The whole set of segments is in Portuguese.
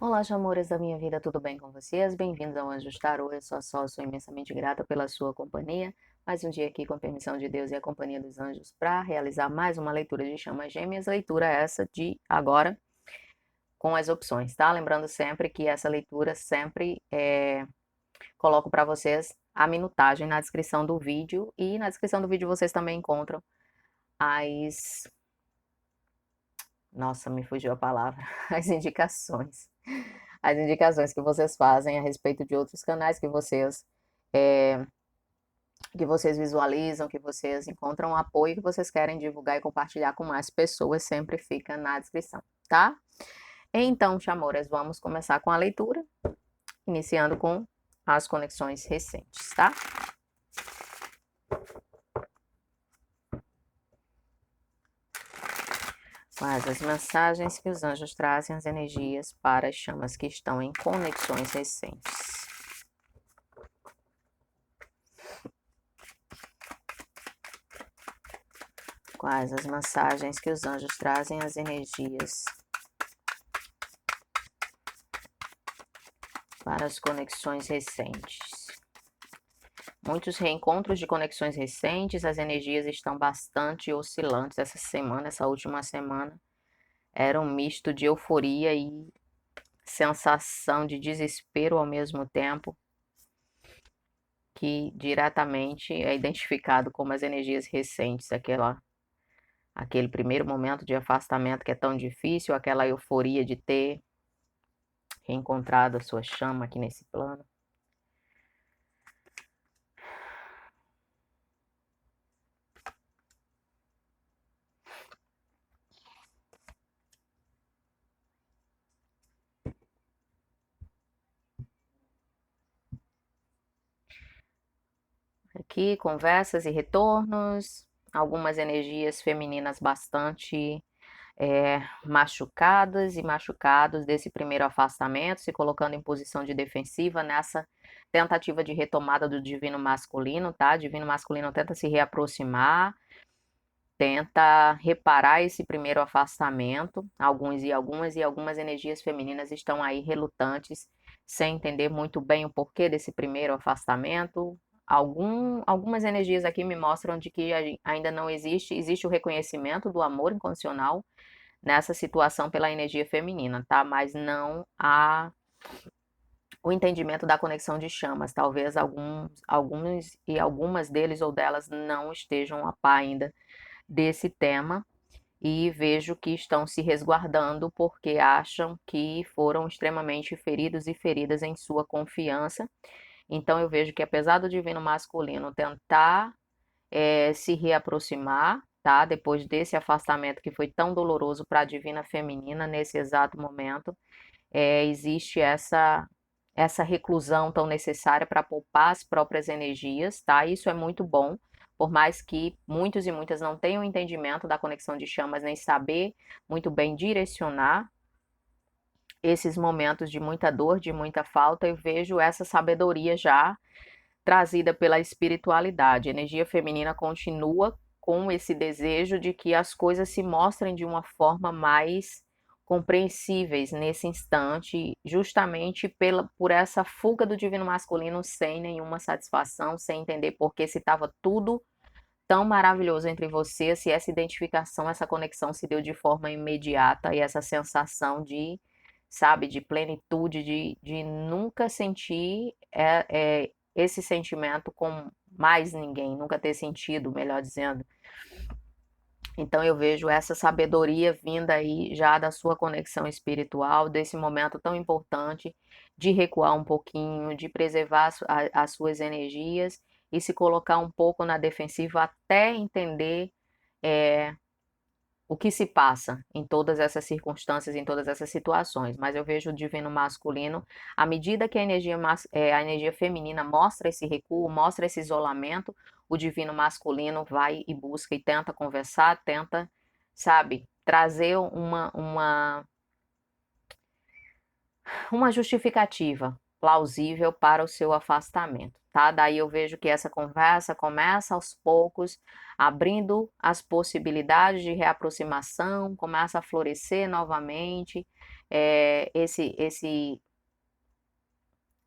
Olá, amores da minha vida, tudo bem com vocês? Bem-vindos ao Anjos Tarô, eu sou a Sol, sou imensamente grata pela sua companhia. Mais um dia aqui com a permissão de Deus e a companhia dos anjos para realizar mais uma leitura de chamas gêmeas, leitura essa de agora com as opções, tá? Lembrando sempre que essa leitura sempre coloco para vocês a minutagem na descrição do vídeo e na descrição do vídeo vocês também encontram as... Nossa, me fugiu a palavra. As indicações. As indicações que vocês fazem a respeito de outros canais é, que vocês visualizam, que vocês encontram apoio, que vocês querem divulgar e compartilhar com mais pessoas, sempre fica na descrição, tá? Então, chamoras, vamos começar com a leitura, iniciando com as conexões recentes, tá? Quais as mensagens que os anjos trazem, as energias para as chamas que estão em conexões recentes? Quais as mensagens que os anjos trazem, as energias para as conexões recentes? Muitos reencontros de conexões recentes, as energias estão bastante oscilantes essa semana, essa última semana. Era um misto de euforia e sensação de desespero ao mesmo tempo, que diretamente é identificado como as energias recentes, aquele primeiro momento de afastamento que é tão difícil, aquela euforia de ter reencontrado a sua chama aqui nesse plano. Aqui, conversas e retornos, algumas energias femininas bastante machucadas e machucados desse primeiro afastamento, se colocando em posição de defensiva nessa tentativa de retomada do divino masculino, tá? Divino masculino tenta se reaproximar, tenta reparar esse primeiro afastamento. Algumas energias femininas estão aí relutantes, sem entender muito bem o porquê desse primeiro afastamento. Algumas energias aqui me mostram de que ainda não existe o reconhecimento do amor incondicional nessa situação pela energia feminina, tá? Mas não há o entendimento da conexão de chamas. Talvez alguns e algumas deles ou delas não estejam a par ainda desse tema e vejo que estão se resguardando porque acham que foram extremamente feridos e feridas em sua confiança. Então eu vejo que apesar do divino masculino tentar se reaproximar, tá? Depois desse afastamento que foi tão doloroso para a divina feminina nesse exato momento, existe essa reclusão tão necessária para poupar as próprias energias, tá? Isso é muito bom, por mais que muitos e muitas não tenham entendimento da conexão de chamas, nem saber muito bem direcionar esses momentos de muita dor, de muita falta, eu vejo essa sabedoria já trazida pela espiritualidade. A energia feminina continua com esse desejo de que as coisas se mostrem de uma forma mais compreensíveis nesse instante, justamente por essa fuga do divino masculino sem nenhuma satisfação, sem entender por que se estava tudo tão maravilhoso entre vocês, se essa identificação, essa conexão se deu de forma imediata e essa sensação de, sabe, de plenitude, de nunca sentir esse sentimento com mais ninguém, nunca ter sentido, melhor dizendo. Então eu vejo essa sabedoria vinda aí já da sua conexão espiritual, desse momento tão importante de recuar um pouquinho, de preservar as suas energias e se colocar um pouco na defensiva até entender é, o que se passa em todas essas circunstâncias, em todas essas situações. Mas eu vejo o divino masculino, à medida que a energia feminina mostra esse recuo, mostra esse isolamento, o divino masculino vai e busca e tenta conversar, tenta, sabe, trazer uma justificativa plausível para o seu afastamento, tá? Daí eu vejo que essa conversa começa aos poucos, abrindo as possibilidades de reaproximação, começa a florescer novamente, esse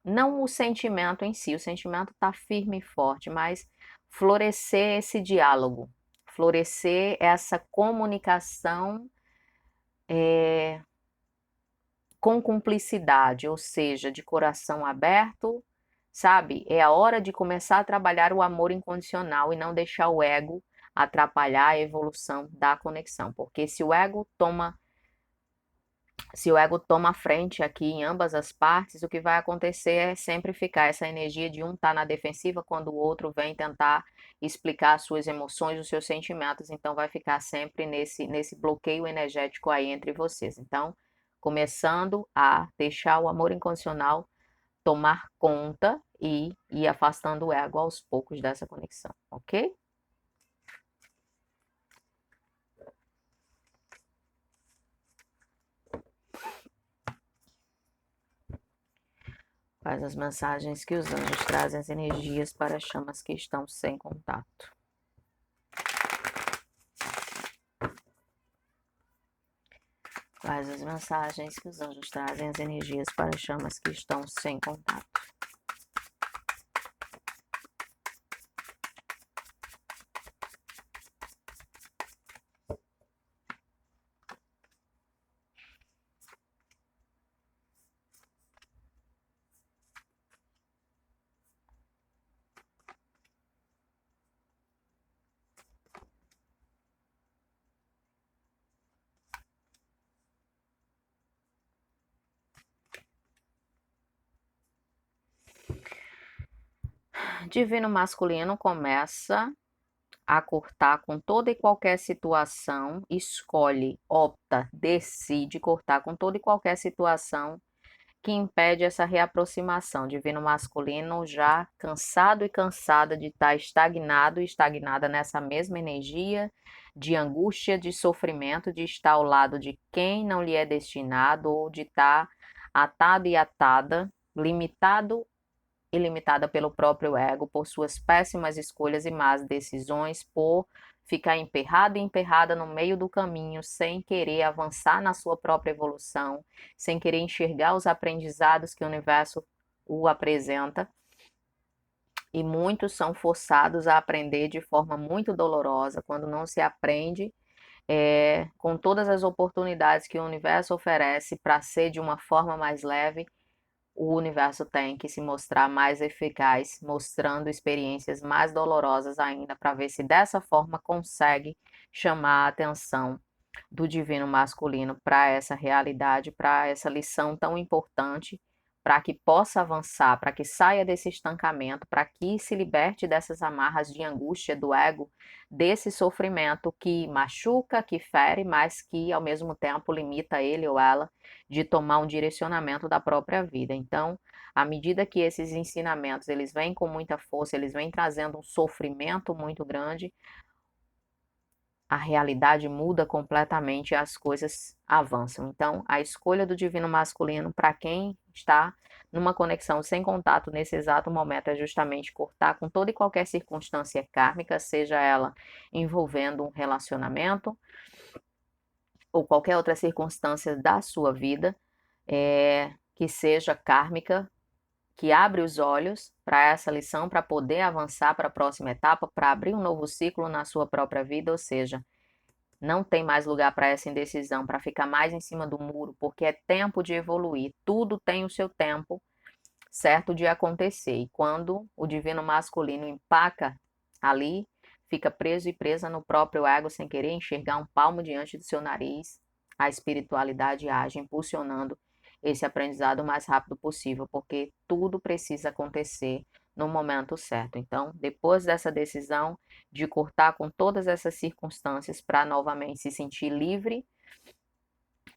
não o sentimento em si, o sentimento está firme e forte, mas florescer esse diálogo, florescer essa comunicação com cumplicidade, ou seja, de coração aberto, sabe? É a hora de começar a trabalhar o amor incondicional e não deixar o ego atrapalhar a evolução da conexão, porque se o ego toma a frente aqui em ambas as partes, o que vai acontecer é sempre ficar essa energia de um estar na defensiva quando o outro vem tentar explicar as suas emoções, os seus sentimentos, então vai ficar sempre nesse bloqueio energético aí entre vocês. Então, começando a deixar o amor incondicional tomar conta e ir afastando o ego aos poucos dessa conexão, ok? Quais as mensagens que os anjos trazem, as energias para as chamas que estão sem contato? Quais as mensagens que os anjos trazem, as energias para as chamas que estão sem contato? Divino masculino começa a cortar com toda e qualquer situação, escolhe, opta, decide cortar com toda e qualquer situação que impede essa reaproximação. Divino masculino já cansado e cansada de estar estagnado e estagnada nessa mesma energia de angústia, de sofrimento, de estar ao lado de quem não lhe é destinado ou de estar atado e atada, limitado e limitada pelo próprio ego, por suas péssimas escolhas e más decisões, por ficar emperrado e emperrada no meio do caminho, sem querer avançar na sua própria evolução, sem querer enxergar os aprendizados que o universo o apresenta. E muitos são forçados a aprender de forma muito dolorosa, quando não se aprende com todas as oportunidades que o universo oferece para ser de uma forma mais leve. O universo tem que se mostrar mais eficaz, mostrando experiências mais dolorosas ainda, para ver se dessa forma consegue chamar a atenção do divino masculino para essa realidade, para essa lição tão importante, para que possa avançar, para que saia desse estancamento, para que se liberte dessas amarras de angústia do ego, desse sofrimento que machuca, que fere, mas que ao mesmo tempo limita ele ou ela de tomar um direcionamento da própria vida. Então, à medida que esses ensinamentos eles vêm com muita força, eles vêm trazendo um sofrimento muito grande, a realidade muda completamente e as coisas avançam. Então, a escolha do divino masculino para quem está numa conexão sem contato nesse exato momento é justamente cortar com toda e qualquer circunstância kármica, seja ela envolvendo um relacionamento ou qualquer outra circunstância da sua vida, que seja kármica, que abre os olhos para essa lição, para poder avançar para a próxima etapa, para abrir um novo ciclo na sua própria vida, ou seja, não tem mais lugar para essa indecisão, para ficar mais em cima do muro, porque é tempo de evoluir. Tudo tem o seu tempo certo de acontecer. E quando o divino masculino empaca ali, fica preso e presa no próprio ego sem querer enxergar um palmo diante do seu nariz, a espiritualidade age impulsionando esse aprendizado o mais rápido possível, porque tudo precisa acontecer no momento certo. Então, depois dessa decisão de cortar com todas essas circunstâncias para novamente se sentir livre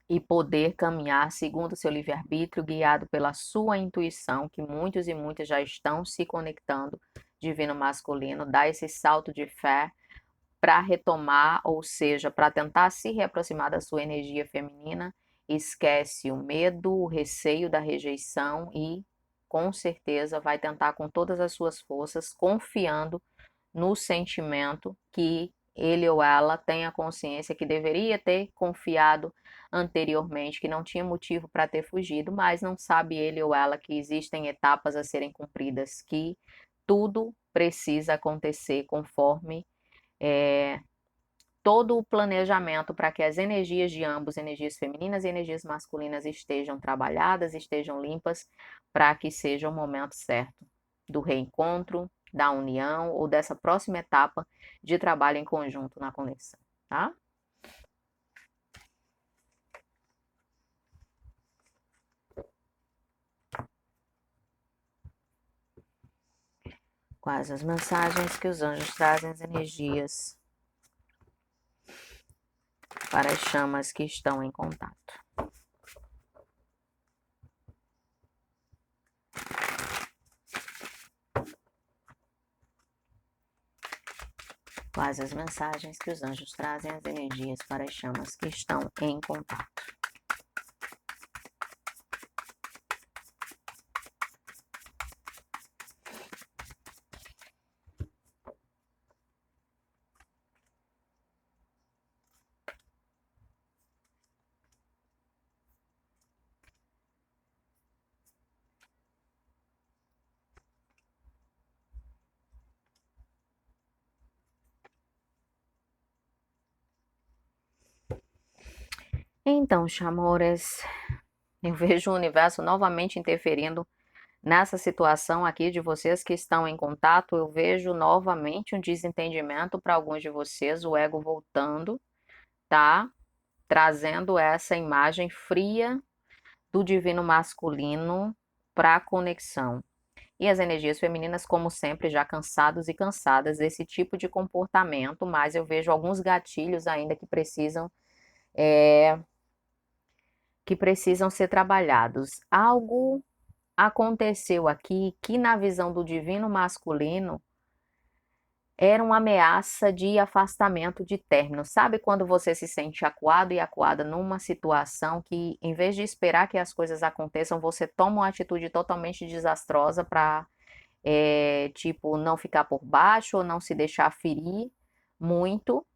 e poder caminhar segundo o seu livre-arbítrio, guiado pela sua intuição, que muitos e muitas já estão se conectando, divino masculino, dá esse salto de fé para retomar, ou seja, para tentar se reaproximar da sua energia feminina, esquece o medo, o receio da rejeição e com certeza vai tentar com todas as suas forças, confiando no sentimento que ele ou ela tenha consciência que deveria ter confiado anteriormente, que não tinha motivo para ter fugido, mas não sabe ele ou ela que existem etapas a serem cumpridas, que tudo precisa acontecer conforme todo o planejamento para que as energias de ambos, energias femininas e energias masculinas, estejam trabalhadas, estejam limpas, para que seja o momento certo do reencontro, da união ou dessa próxima etapa de trabalho em conjunto na conexão, tá? Quais as mensagens que os anjos trazem, as energias para as chamas que estão em contato? Quais as mensagens que os anjos trazem, as energias para as chamas que estão em contato? Então, chamores, eu vejo o universo novamente interferindo nessa situação aqui de vocês que estão em contato. Eu vejo novamente um desentendimento para alguns de vocês, o ego voltando, tá? Trazendo essa imagem fria do divino masculino para a conexão. E as energias femininas, como sempre, já cansados e cansadas desse tipo de comportamento, mas eu vejo alguns gatilhos ainda que precisam ser trabalhados. Algo aconteceu aqui que, na visão do divino masculino, era uma ameaça de afastamento, de término. Sabe quando você se sente acuado e acuada numa situação que, em vez de esperar que as coisas aconteçam, você toma uma atitude totalmente desastrosa para, tipo, não ficar por baixo ou não se deixar ferir muito.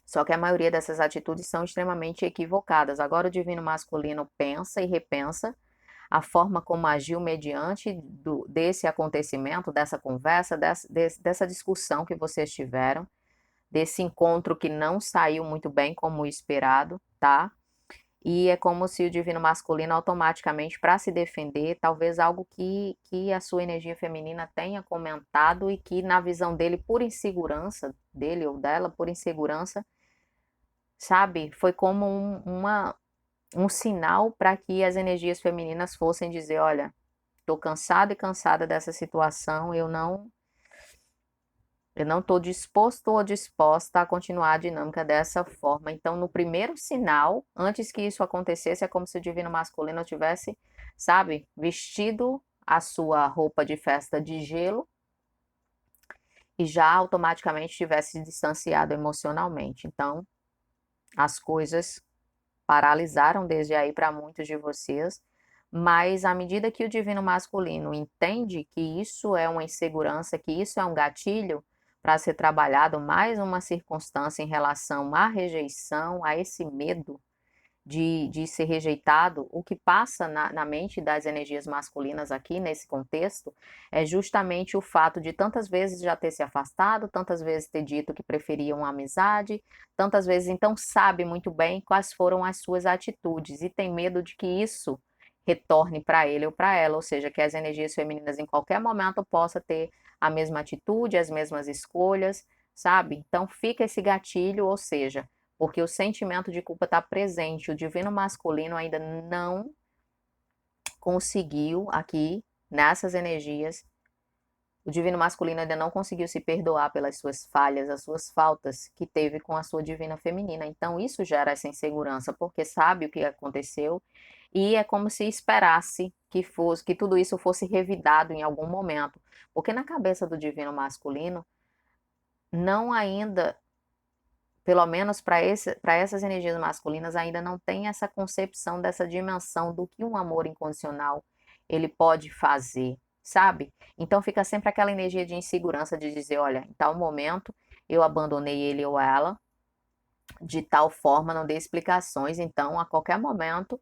Só que a maioria dessas atitudes são extremamente equivocadas. Agora o divino masculino pensa e repensa a forma como agiu mediante desse acontecimento, dessa conversa, dessa discussão que vocês tiveram, desse encontro que não saiu muito bem como esperado, tá? E é como se o divino masculino automaticamente, para se defender, talvez algo que a sua energia feminina tenha comentado e que, na visão dele, por insegurança, dele ou dela, por insegurança, sabe? Foi como um sinal para que as energias femininas fossem dizer: olha, estou cansado e cansada dessa situação, eu não estou disposto ou disposta a continuar a dinâmica dessa forma. Então, no primeiro sinal, antes que isso acontecesse, é como se o divino masculino tivesse, sabe, vestido a sua roupa de festa de gelo e já automaticamente tivesse se distanciado emocionalmente. Então, as coisas paralisaram desde aí para muitos de vocês, mas à medida que o divino masculino entende que isso é uma insegurança, que isso é um gatilho para ser trabalhado, mais uma circunstância em relação à rejeição, a esse medo de ser rejeitado, o que passa na mente das energias masculinas aqui nesse contexto é justamente o fato de tantas vezes já ter se afastado, tantas vezes ter dito que preferiam a amizade, tantas vezes então sabe muito bem quais foram as suas atitudes e tem medo de que isso retorne para ele ou para ela, ou seja, que as energias femininas em qualquer momento possa ter a mesma atitude, as mesmas escolhas, sabe? Então fica esse gatilho, ou seja, porque o sentimento de culpa está presente, o divino masculino ainda não conseguiu aqui, nessas energias, o divino masculino ainda não conseguiu se perdoar pelas suas falhas, as suas faltas que teve com a sua divina feminina. Então isso gera essa insegurança, porque sabe o que aconteceu e é como se esperasse que tudo isso fosse revidado em algum momento, porque na cabeça do divino masculino não ainda, pelo menos para essas energias masculinas, ainda não tem essa concepção dessa dimensão do que um amor incondicional ele pode fazer, sabe? Então fica sempre aquela energia de insegurança de dizer, olha, em tal momento eu abandonei ele ou ela, de tal forma, não dei explicações, então a qualquer momento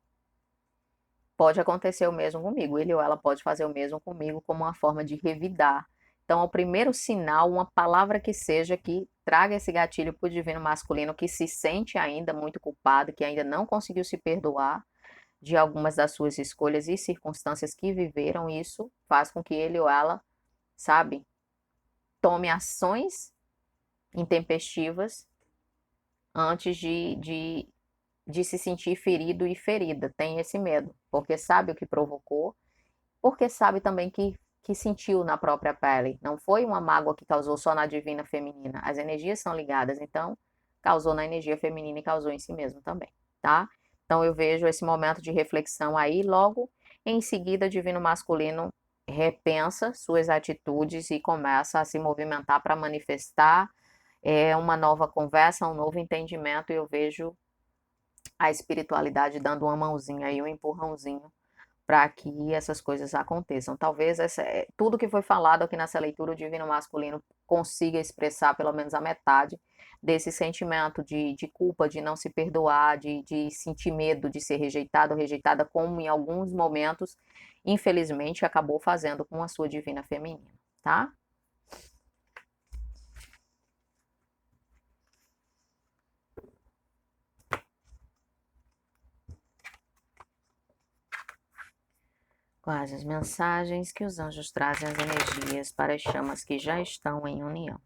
pode acontecer o mesmo comigo. Ele ou ela pode fazer o mesmo comigo como uma forma de revidar. Então, o primeiro sinal, uma palavra que seja que traga esse gatilho para o divino masculino que se sente ainda muito culpado, que ainda não conseguiu se perdoar de algumas das suas escolhas e circunstâncias que viveram, isso faz com que ele ou ela, sabe, tome ações intempestivas antes de se sentir ferido e ferida. Tem esse medo, porque sabe o que provocou, porque sabe também que sentiu na própria pele. Não foi uma mágoa que causou só na divina feminina. As energias são ligadas, então causou na energia feminina e causou em si mesmo também, tá? Então eu vejo esse momento de reflexão aí, logo em seguida, divino masculino repensa suas atitudes e começa a se movimentar para manifestar uma nova conversa, um novo entendimento, e eu vejo a espiritualidade dando uma mãozinha aí, um empurrãozinho para que essas coisas aconteçam. Talvez tudo que foi falado aqui nessa leitura, o divino masculino consiga expressar pelo menos a metade desse sentimento de culpa, de não se perdoar, de sentir medo de ser rejeitado ou rejeitada, como em alguns momentos, infelizmente, acabou fazendo com a sua divina feminina, tá? Quais as mensagens que os anjos trazem as energias para as chamas que já estão em união?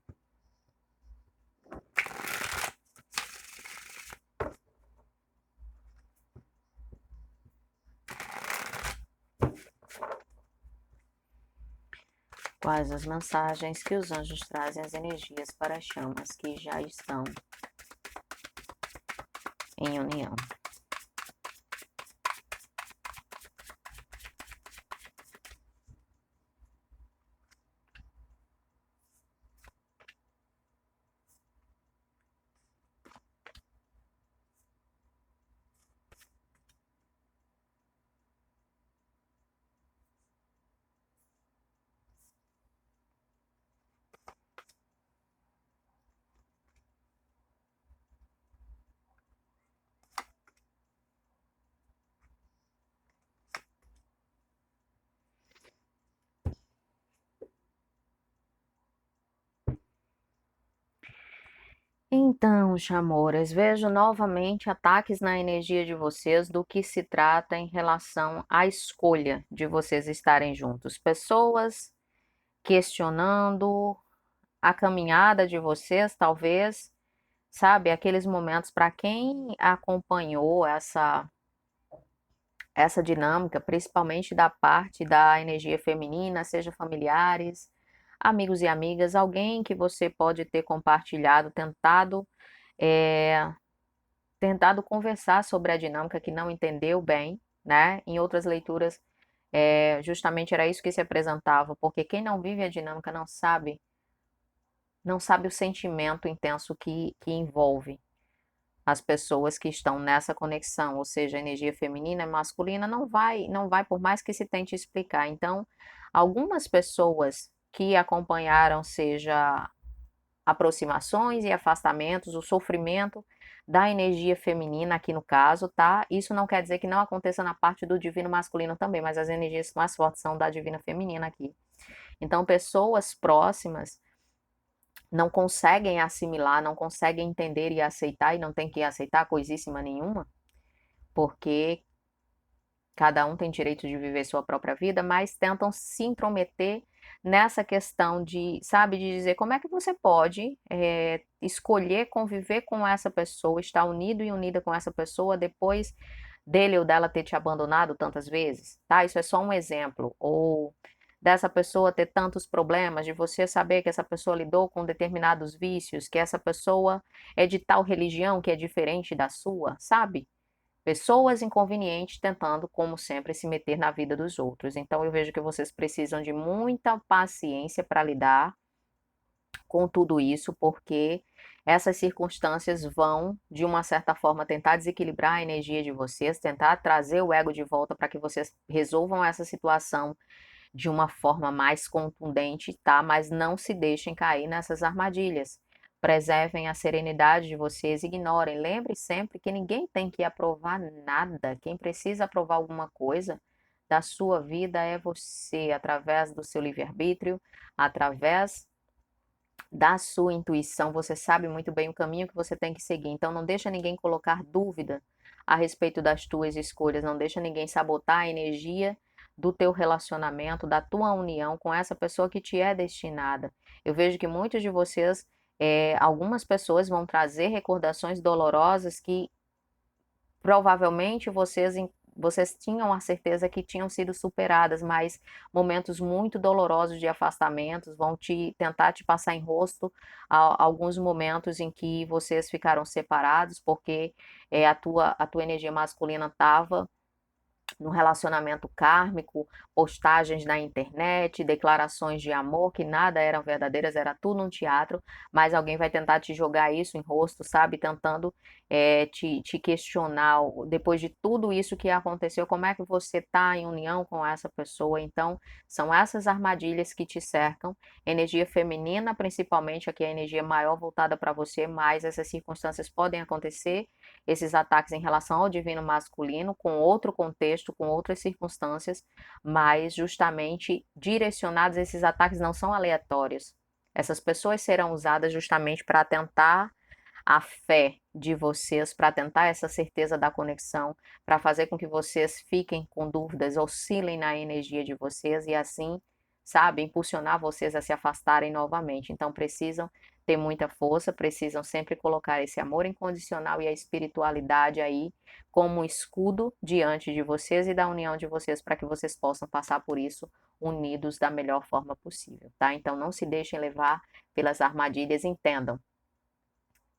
Quais as mensagens que os anjos trazem as energias para as chamas que já estão em união? Então, amores, vejo novamente ataques na energia de vocês do que se trata em relação à escolha de vocês estarem juntos. Pessoas questionando a caminhada de vocês, talvez, sabe, aqueles momentos para quem acompanhou essa dinâmica, principalmente da parte da energia feminina, seja familiares, amigos e amigas, alguém que você pode ter compartilhado, é, tentado conversar sobre a dinâmica que não entendeu bem, né? Em outras leituras, justamente era isso que se apresentava, porque quem não vive a dinâmica não sabe o sentimento intenso que envolve as pessoas que estão nessa conexão, ou seja, a energia feminina e masculina não vai por mais que se tente explicar. Então, algumas pessoas que acompanharam, seja aproximações e afastamentos, o sofrimento da energia feminina aqui no caso, tá? Isso não quer dizer que não aconteça na parte do divino masculino também, mas as energias mais fortes são da divina feminina aqui. Então, pessoas próximas não conseguem assimilar, não conseguem entender e aceitar, e não tem que aceitar coisíssima nenhuma, porque cada um tem direito de viver sua própria vida, mas tentam se intrometer nessa questão de, sabe, de dizer como é que você pode escolher conviver com essa pessoa, estar unido e unida com essa pessoa depois dele ou dela ter te abandonado tantas vezes, tá? Isso é só um exemplo. Ou dessa pessoa ter tantos problemas, de você saber que essa pessoa lidou com determinados vícios, que essa pessoa é de tal religião que é diferente da sua, sabe? Pessoas inconvenientes tentando, como sempre, se meter na vida dos outros. Então, eu vejo que vocês precisam de muita paciência para lidar com tudo isso, porque essas circunstâncias vão, de uma certa forma, tentar desequilibrar a energia de vocês, tentar trazer o ego de volta para que vocês resolvam essa situação de uma forma mais contundente, tá? Mas não se deixem cair nessas armadilhas. preservem a serenidade de vocês, ignorem. Lembre sempre que ninguém tem que aprovar nada. Quem precisa aprovar alguma coisa da sua vida é você, através do seu livre-arbítrio, através da sua intuição. Você sabe muito bem o caminho que você tem que seguir. Então não deixa ninguém colocar dúvida a respeito das tuas escolhas, não deixa ninguém sabotar a energia do teu relacionamento, da tua união com essa pessoa que te é destinada. Eu vejo que muitos de vocês, algumas pessoas vão trazer recordações dolorosas que provavelmente vocês tinham a certeza que tinham sido superadas, mas momentos muito dolorosos de afastamentos vão tentar te passar em rosto alguns momentos em que vocês ficaram separados, porque a tua energia masculina estava no relacionamento kármico, postagens na internet, declarações de amor que nada eram verdadeiras, era tudo um teatro, mas alguém vai tentar te jogar isso em rosto, sabe? Tentando te questionar, depois de tudo isso que aconteceu, como é que você está em união com essa pessoa? Então, são essas armadilhas que te cercam, energia feminina, principalmente, aqui é a energia maior voltada para você, mas essas circunstâncias podem acontecer, esses ataques em relação ao divino masculino, com outro contexto, com outras circunstâncias, mas justamente direcionados, esses ataques não são aleatórios. Essas pessoas serão usadas justamente para tentar a fé de vocês, para tentar essa certeza da conexão, para fazer com que vocês fiquem com dúvidas, oscilem na energia de vocês e assim, sabe, impulsionar vocês a se afastarem novamente. Então precisam ter muita força, precisam sempre colocar esse amor incondicional e a espiritualidade aí como um escudo diante de vocês e da união de vocês para que vocês possam passar por isso unidos da melhor forma possível, tá? Então não se deixem levar pelas armadilhas, entendam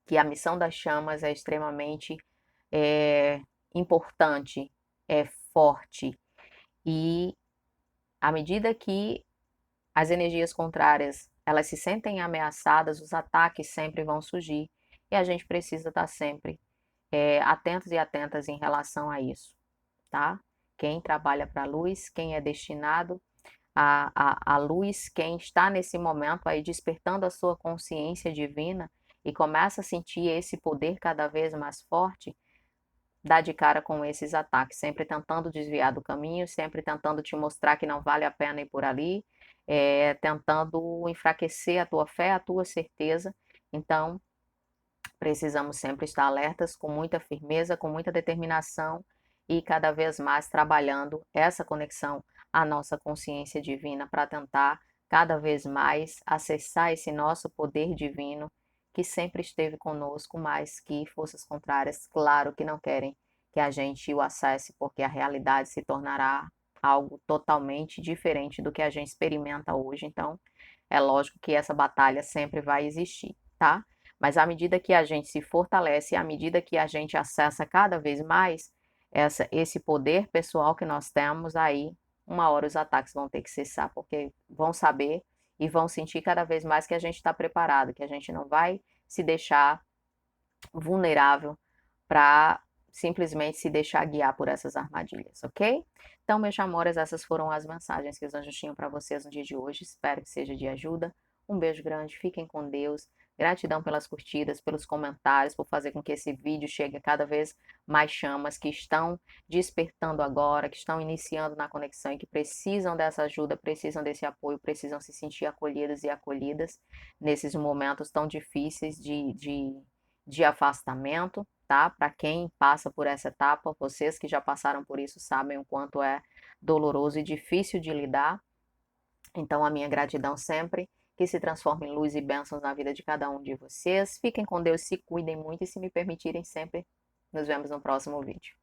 que a missão das chamas é extremamente é, importante, é forte e à medida que as energias contrárias elas se sentem ameaçadas, os ataques sempre vão surgir e a gente precisa estar sempre atentos e atentas em relação a isso, tá? Quem trabalha para a luz, quem é destinado à luz, quem está nesse momento aí despertando a sua consciência divina e começa a sentir esse poder cada vez mais forte, dá de cara com esses ataques, sempre tentando desviar do caminho, sempre tentando te mostrar que não vale a pena ir por ali, tentando enfraquecer a tua fé, a tua certeza. Então, precisamos sempre estar alertas, com muita firmeza, com muita determinação e cada vez mais trabalhando essa conexão à nossa consciência divina para tentar cada vez mais acessar esse nosso poder divino que sempre esteve conosco, mas que forças contrárias, claro que não querem que a gente o acesse, porque a realidade se tornará algo totalmente diferente do que a gente experimenta hoje. Então, é lógico que essa batalha sempre vai existir, tá? Mas à medida que a gente se fortalece, à medida que a gente acessa cada vez mais esse poder pessoal que nós temos, aí uma hora os ataques vão ter que cessar, porque vão saber e vão sentir cada vez mais que a gente está preparado, que a gente não vai se deixar vulnerável para simplesmente se deixar guiar por essas armadilhas, ok? Então, meus amores, essas foram as mensagens que os anjos tinham para vocês no dia de hoje. Espero que seja de ajuda. Um beijo grande, fiquem com Deus. Gratidão pelas curtidas, pelos comentários, por fazer com que esse vídeo chegue a cada vez mais chamas que estão despertando agora, que estão iniciando na conexão e que precisam dessa ajuda, precisam desse apoio, precisam se sentir acolhidas e acolhidas nesses momentos tão difíceis de afastamento, tá? Para quem passa por essa etapa, vocês que já passaram por isso sabem o quanto é doloroso e difícil de lidar. Então, a minha gratidão sempre, que se transforme em luz e bênçãos na vida de cada um de vocês. Fiquem com Deus, se cuidem muito e se me permitirem sempre, nos vemos no próximo vídeo.